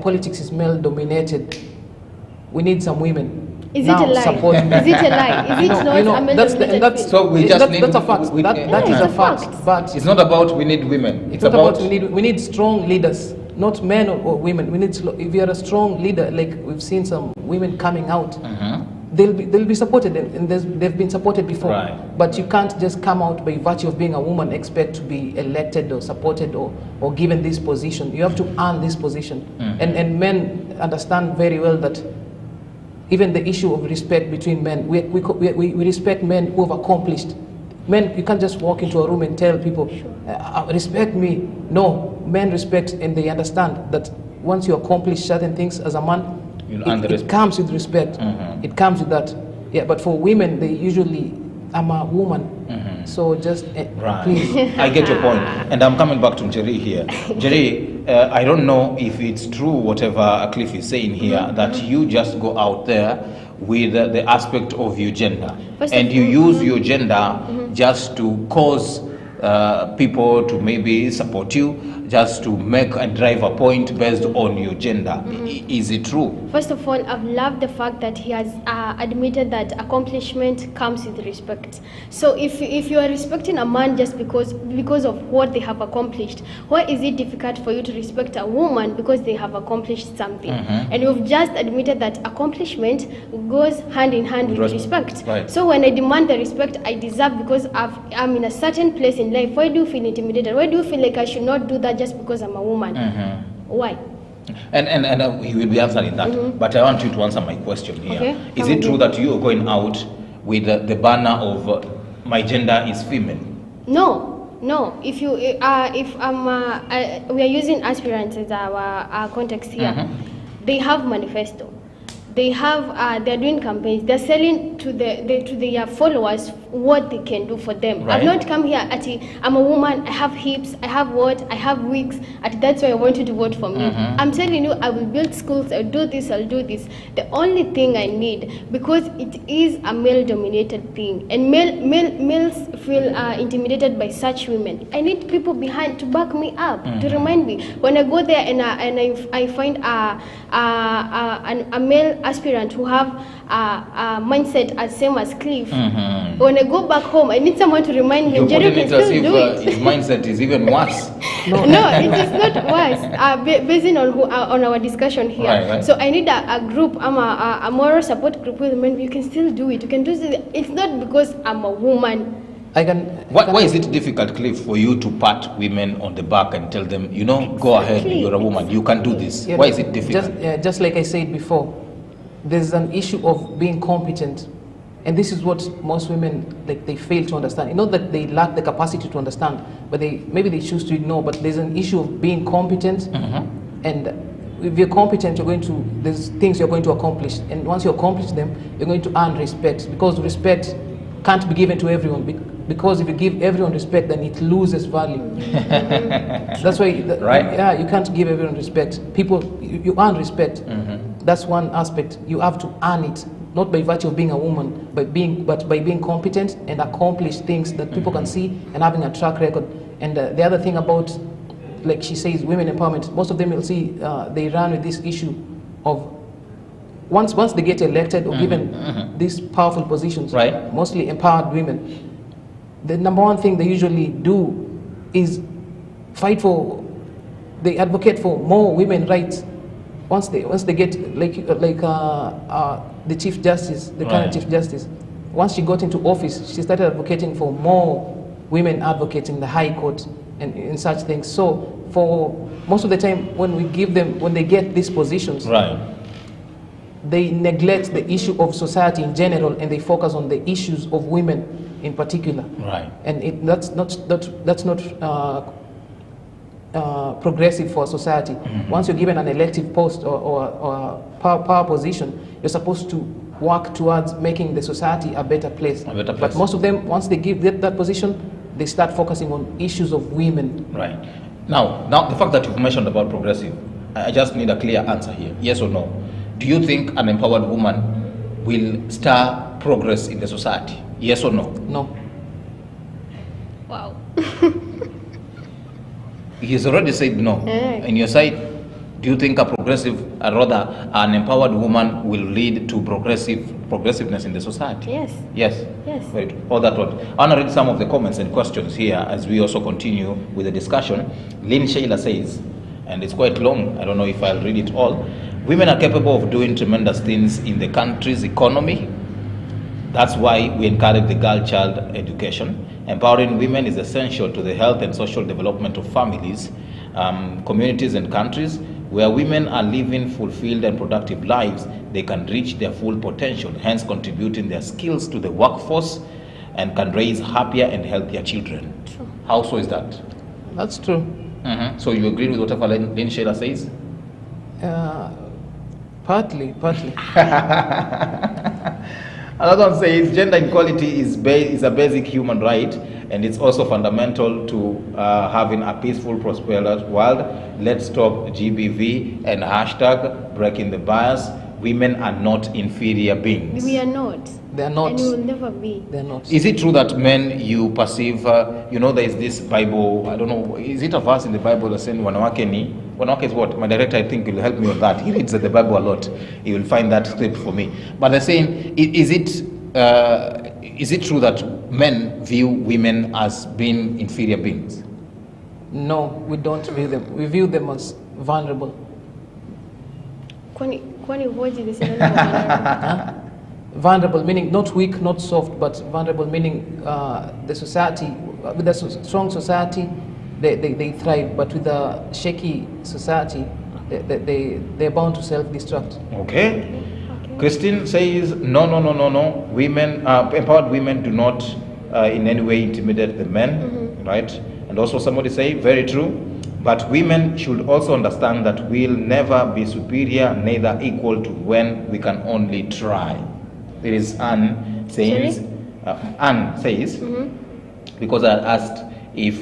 [SPEAKER 4] Politics is male-dominated. We need some women.
[SPEAKER 3] Is it a lie?
[SPEAKER 4] Support me.
[SPEAKER 3] Is it a lie? Is it not a male-dominated field?
[SPEAKER 2] So we just need.
[SPEAKER 4] That's a fact. That is a fact. But
[SPEAKER 2] it's not about we need women.
[SPEAKER 4] It's not about we need strong leaders, not men or women. We need if you are a strong leader, like we've seen some women coming out. They'll be supported, and they've been supported before. But you can't just come out by virtue of being a woman, expect to be elected or supported or given this position. You have to earn this position. And men understand very well that even the issue of respect between men, we respect men who have accomplished. Men, you can't just walk into a room and tell people, respect me. No, men respect, and they understand that once you accomplish certain things as a man, it comes with respect. It comes with that. Yeah, but for women, they usually, I'm a woman. So just, please.
[SPEAKER 2] I get your point. And I'm coming back to Njeri here. Njeri, I don't know if it's true, whatever Cliff is saying here, that you just go out there with the aspect of your gender. And you use your gender just to cause people to maybe support you, just to make and drive a point based on your gender. Is it true?
[SPEAKER 3] First of all, I've loved the fact that he has admitted that accomplishment comes with respect. So if you are respecting a man just because of what they have accomplished, why is it difficult for you to respect a woman because they have accomplished something? And you've just admitted that accomplishment goes hand in hand with respect. So when I demand the respect I deserve because I'm in a certain place in life, why do you feel intimidated? Why do you feel like I should not do that just because I'm a woman? Why?
[SPEAKER 2] And he will be answering that. But I want you to answer my question here. Is it true that you are going out with the banner of my gender is female?
[SPEAKER 3] No. If we are using aspirants as our context here, they have manifesto. they're doing campaigns. They're selling to their followers what they can do for them.
[SPEAKER 2] Right.
[SPEAKER 3] I've not come here I'm a woman, I have hips, I have wigs, that's why I want you to vote for me. I'm telling you, I will build schools, I'll do this. The only thing I need, because it is a male-dominated thing, and males feel intimidated by such women. I need people behind to back me up, to remind me. When I go there and I find a male aspirant who have a mindset as same as Cliff, when I go back home, I need someone to remind me.
[SPEAKER 2] You're putting
[SPEAKER 3] can
[SPEAKER 2] it as
[SPEAKER 3] still
[SPEAKER 2] if
[SPEAKER 3] do it.
[SPEAKER 2] his mindset is even worse.
[SPEAKER 3] No, it is not worse. Based on our discussion here.
[SPEAKER 2] Right.
[SPEAKER 3] So I need a group, a moral support group with men. You can still do it. You can do it. It's not because I'm a woman.
[SPEAKER 2] Why is it difficult, Cliff, for you to pat women on the back and tell them, go ahead, you're a woman, you can do this?
[SPEAKER 4] Yeah,
[SPEAKER 2] why is it difficult?
[SPEAKER 4] Just like I said before, there's an issue of being competent. And this is what most women, they fail to understand. Not that they lack the capacity to understand, but maybe they choose to ignore. But there's an issue of being competent. And if you're competent, there's things you're going to accomplish. And once you accomplish them, you're going to earn respect. Because respect can't be given to everyone. Because if you give everyone respect, then it loses value. That's why,
[SPEAKER 2] right?
[SPEAKER 4] Yeah, you can't give everyone respect. People, you earn respect. That's one aspect. You have to earn it, not by virtue of being a woman, but by being competent and accomplish things that people can see and having a track record. And the other thing about, like she says, women empowerment, most of them will see they run with this issue of once they get elected or given these powerful positions,
[SPEAKER 2] right,
[SPEAKER 4] mostly empowered women, the number one thing they usually do is they advocate for more women rights. Once they get the Chief Justice, the current Chief Justice, once she got into office, she started advocating for more women advocates in the High Court and in such things. So for most of the time, when they get these positions, they neglect the issue of society in general, and they focus on the issues of women in particular.
[SPEAKER 2] Right.
[SPEAKER 4] And that's not progressive for society. Once you're given an elective post or power position, you're supposed to work towards making the society a better place. But most of them, once they get that position, they start focusing on issues of women.
[SPEAKER 2] Right. Now the fact that you've mentioned about progressive, I just need a clear answer here. Yes or no? Do you think an empowered woman will stir progress in the society? Yes or no?
[SPEAKER 4] No.
[SPEAKER 3] Wow.
[SPEAKER 2] He's already said no. In your side, do you think rather an empowered woman will lead to progressiveness in the society?
[SPEAKER 3] Yes.
[SPEAKER 2] Yes.
[SPEAKER 3] Yes.
[SPEAKER 2] Right. All that one. I want to read some of the comments and questions here as we also continue with the discussion. Lynn Shayla says, and it's quite long, I don't know if I'll read it all. Women are capable of doing tremendous things in the country's economy. That's why we encourage the girl-child education. Empowering women is essential to the health and social development of families, communities and countries. Where women are living fulfilled and productive lives, they can reach their full potential, hence contributing their skills to the workforce and can raise happier and healthier children.
[SPEAKER 3] True.
[SPEAKER 2] How so is that?
[SPEAKER 4] That's true.
[SPEAKER 2] So you agree with whatever Lynn Shayla says?
[SPEAKER 4] Partly.
[SPEAKER 2] Another one says gender equality is a basic human right, and it's also fundamental to having a peaceful, prosperous world. Let's stop GBV and hashtag breaking the bias. Women are not inferior beings.
[SPEAKER 3] We are not.
[SPEAKER 4] They are not.
[SPEAKER 3] And we will never be.
[SPEAKER 4] They are not.
[SPEAKER 2] Is it true that men you perceive, there is this Bible, I don't know, is it a verse in the Bible that says wanawake is what? My director, I think, will help me on that. He reads the Bible a lot. He will find that script for me. But they're saying, is it true that men view women as being inferior beings?
[SPEAKER 4] No, we don't view them. We view them as vulnerable. Vulnerable meaning not weak, not soft, but vulnerable meaning the society, with a strong society, they thrive, but with a shaky society, they're bound to self-destruct.
[SPEAKER 2] Okay. Christine says, no. Women, empowered women do not in any way intimidate the men, right? And also somebody say, very true. But women should also understand that we'll never be superior, neither equal to when we can only try. There is Anne says, because I asked if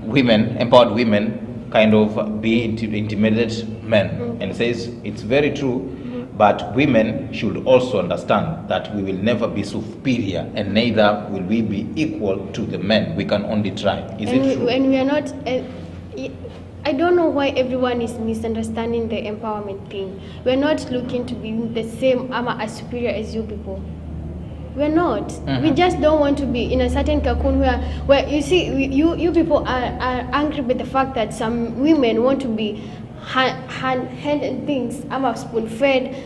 [SPEAKER 2] women, empowered women, kind of be intimidate men, and says it's very true. But women should also understand that we will never be superior, and neither will we be equal to the men. We can only try. Is it true?
[SPEAKER 3] And we are not. I don't know why everyone is misunderstanding the empowerment thing. We're not looking to be the same as superior as you people. We're not. We just don't want to be in a certain cocoon where you see, you people are angry with the fact that some women want to be hand things. I'm a spoon-fed.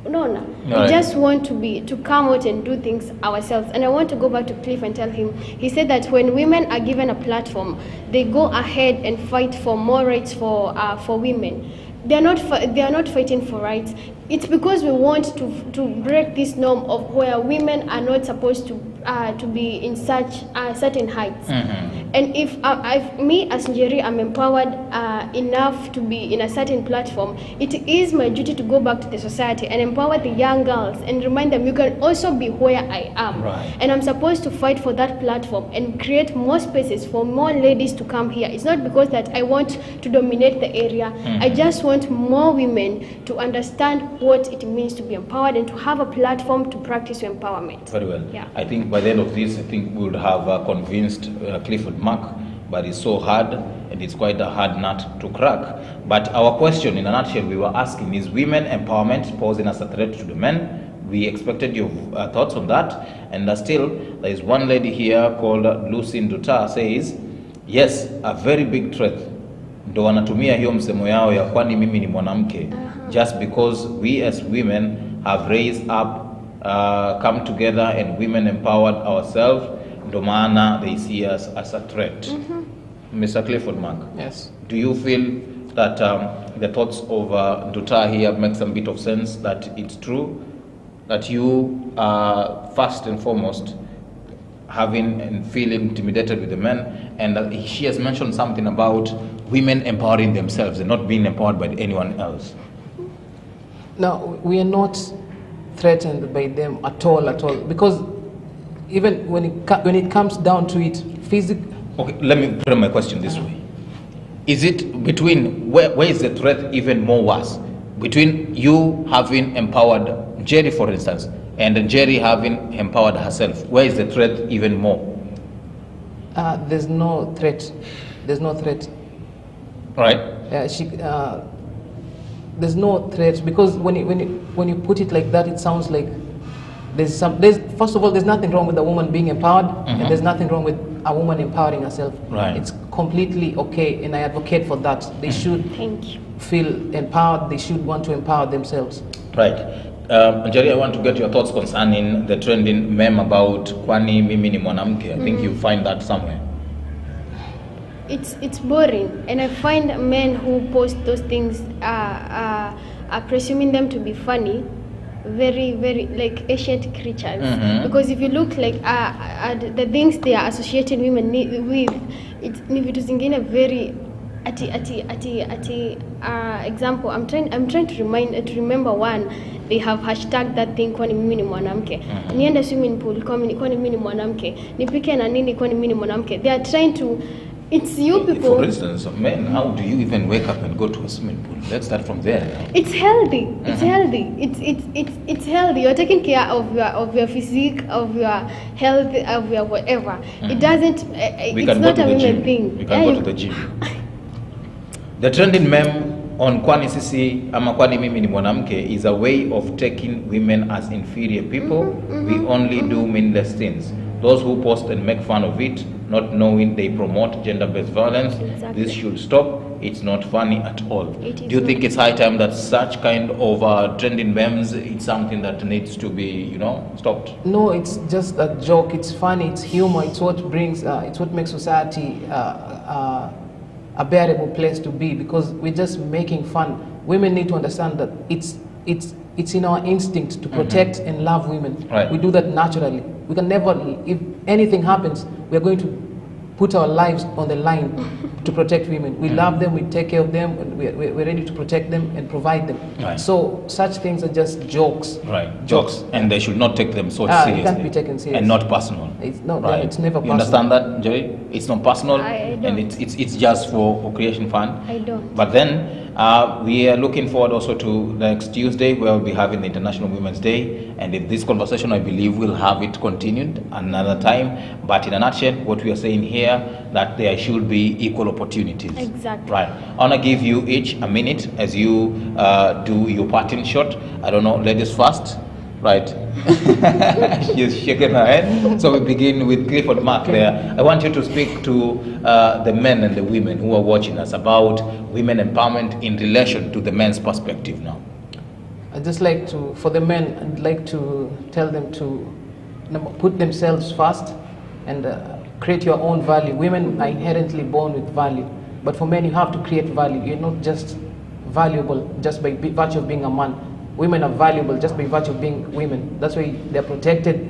[SPEAKER 3] No. We just want to come out and do things ourselves. And I want to go back to Cliff and tell him. He said that when women are given a platform, they go ahead and fight for more rights for women. They are not fighting for rights. It's because we want to break this norm of where women are not supposed to be in such certain heights. And if me as Njeri, I'm empowered enough to be in a certain platform, it is my duty to go back to the society and empower the young girls and remind them you can also be where I am. And I'm supposed to fight for that platform and create more spaces for more ladies to come here. It's not because that I want to dominate the area. I just want more women to understand what it means to be empowered and to have a platform to practice your empowerment.
[SPEAKER 2] Very well.
[SPEAKER 3] Yeah.
[SPEAKER 2] I think by the end of this, I think we would have convinced Clifford Mark, but it's so hard and it's quite a hard nut to crack. But our question in a nutshell we were asking is women empowerment posing as a threat to the men? We expected your thoughts on that. And still, there is one lady here called Lucy Nduta says, yes, a very big threat. Ndo wanatumia hiyo msemo yao ya kwani mimi ni mwanamke. Just because we as women have raised up, come together and women empowered ourselves, ndo maana they see us as a threat. Mr. Clifford Mark.
[SPEAKER 4] Yes.
[SPEAKER 2] Do you feel that the thoughts of Nduta here make some bit of sense, that it's true that you are first and foremost having and feeling intimidated with the men, and she has mentioned something about women empowering themselves and not being empowered by anyone else?
[SPEAKER 4] No, we are not threatened by them at all, because even when it comes down to it,
[SPEAKER 2] Okay, let me frame my question this way. Is it between, where is the threat even more worse? Between you having empowered Jerry, for instance, and Jerry having empowered herself, where is the threat even more?
[SPEAKER 4] There's no threat. There's no threat.
[SPEAKER 2] Right.
[SPEAKER 4] There's no threat, because when you put it like that, it sounds like first of all, there's nothing wrong with a woman being empowered, and there's nothing wrong with a woman empowering herself.
[SPEAKER 2] Right.
[SPEAKER 4] It's completely okay, and I advocate for that. They should feel empowered. They should want to empower themselves.
[SPEAKER 2] Right. Jerry, I want to get your thoughts concerning the trending meme about kwani mimi ni mwanamke. I think you find that somewhere.
[SPEAKER 3] It's boring, and I find men who post those things are presuming them to be funny, very, very like ancient creatures. Because if you look like the things they are associating women with, it's vitu zingine very example. I'm trying to remember one. They have hashtag that thing kwani mimi ni mwanamke. Nienda swimming pool kwani mimi ni mwanamke. Nipike na nini kwani mimi ni mwanamke. They are trying to. It's you people.
[SPEAKER 2] For instance, men, how do you even wake up and go to a swimming pool? Let's start from there.
[SPEAKER 3] It's healthy. It's healthy. It's healthy. You're taking care of your physique, of your health, of your whatever. It doesn't. It's not a women thing.
[SPEAKER 2] We can go to the gym. The trending meme on kwani sisi ama kwani mimi ni mwanamke is a way of taking women as inferior people. We only do meaningless things. Those who post and make fun of it, not knowing they promote gender-based violence. This should stop. It's not funny at all. Do you think it's high time that such kind of trending memes, it's something that needs to be, stopped?
[SPEAKER 4] No, it's just a joke. It's funny. It's humor. It's what brings. It's what makes society a bearable place to be, because we're just making fun. Women need to understand that it's in our instinct to protect and love women.
[SPEAKER 2] Right.
[SPEAKER 4] We do that naturally. We can never, if anything happens, we're going to put our lives on the line to protect women. We love them, we take care of them, and we're ready to protect them and provide them.
[SPEAKER 2] Right.
[SPEAKER 4] So such things are just jokes.
[SPEAKER 2] Right, jokes, and they should not take them so seriously.
[SPEAKER 4] It can't be taken seriously.
[SPEAKER 2] And not personal.
[SPEAKER 4] It's not.
[SPEAKER 2] Right.
[SPEAKER 4] It's never personal.
[SPEAKER 2] You understand that, Joy? It's not personal,
[SPEAKER 3] I don't.
[SPEAKER 2] and it's just for creation fund.
[SPEAKER 3] I don't.
[SPEAKER 2] But then we are looking forward also to next Tuesday, where we'll be having the International Women's Day, and in this conversation, I believe we'll have it continued another time. But in a nutshell, what we are saying here, that there should be equal opportunities.
[SPEAKER 3] Exactly.
[SPEAKER 2] Right. I want to give you each a minute as you do your parting shot. I don't know, ladies first. Right. She's shaking her head. So we begin with Clifford Mark there. I want you to speak to the men and the women who are watching us about women empowerment in relation to the men's perspective now.
[SPEAKER 4] I'd just like to, for the men, I'd like to tell them to put themselves first and create your own value. Women are inherently born with value, but for men you have to create value. You're not just valuable just by virtue of being a man. Women are valuable just by virtue of being women. That's why they're protected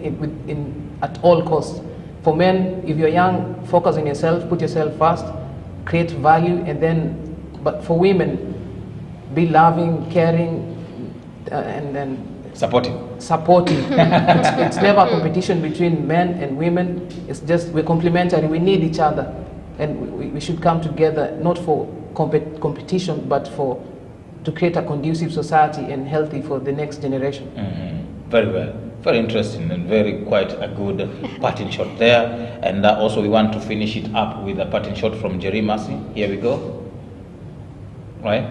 [SPEAKER 4] at all costs. For men, if you're young, focus on yourself, put yourself first, create value, and then, but for women, be loving, caring, and
[SPEAKER 2] supportive.
[SPEAKER 4] It's never a competition between men and women. It's just, we're complementary, we need each other. And we should come together, not for competition, but to create a conducive society and healthy for the next generation.
[SPEAKER 2] Very well. Very interesting and very quite a good parting shot there. And also we want to finish it up with a parting shot from Jerry Massey. Here we go. Right?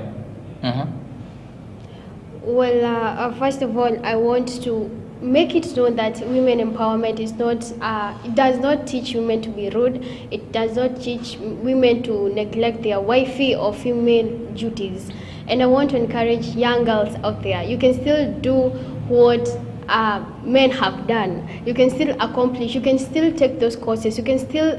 [SPEAKER 3] Well, first of all, I want to make it known that women empowerment is not, it does not teach women to be rude. It does not teach women to neglect their wifey or female duties. And I want to encourage young girls out there. You can still do what men have done. You can still accomplish. You can still take those courses. You can still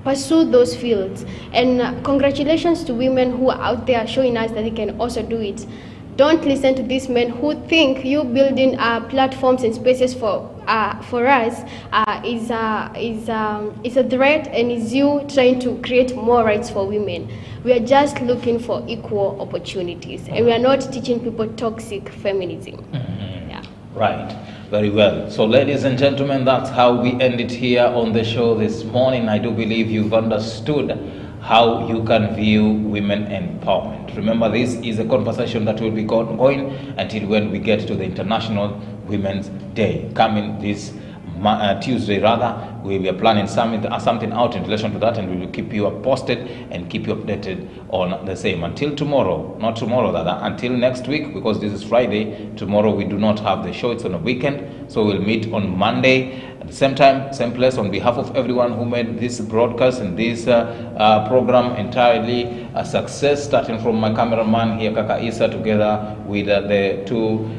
[SPEAKER 3] pursue those fields. And congratulations to women who are out there showing us that they can also do it. Don't listen to these men who think you building platforms and spaces for us is a threat, and is you trying to create more rights for women. We are just looking for equal opportunities, and we are not teaching people toxic feminism. Yeah.
[SPEAKER 2] Right. Very well. So ladies and gentlemen, that's how we end it here on the show this morning. I do believe you've understood how you can view women empowerment. Remember, this is a conversation that will be going until when we get to the International Women's Day. Coming this Tuesday, we are planning something out in relation to that, and we will keep you posted and keep you updated on the same. Until tomorrow, not tomorrow, until next week, because this is Friday. Tomorrow we do not have the show, it's on a weekend, so we'll meet on Monday at the same time, same place. On behalf of everyone who made this broadcast and this program entirely a success, starting from my cameraman here, Kaka Isa, together with the two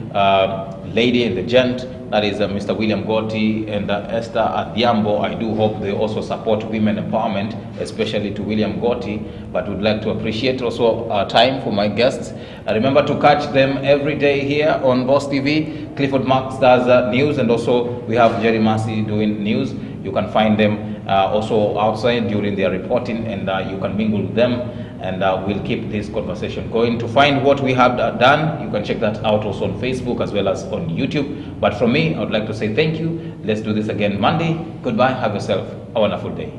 [SPEAKER 2] lady and the gent, that is Mr. William Gotti and Esther Adhiambo. I do hope they also support women empowerment, especially to William Gotti, but would like to appreciate also time for my guests. Remember to catch them every day here on Boss TV. Clifford Marks does news, and also we have Jerry Massey doing news. You can find them also outside during their reporting, and you can mingle with them, and we'll keep this conversation going. To find what we have done, you can check that out also on Facebook as well as on YouTube. But from me, I would like to say thank you. Let's do this again Monday. Goodbye. Have yourself a wonderful day.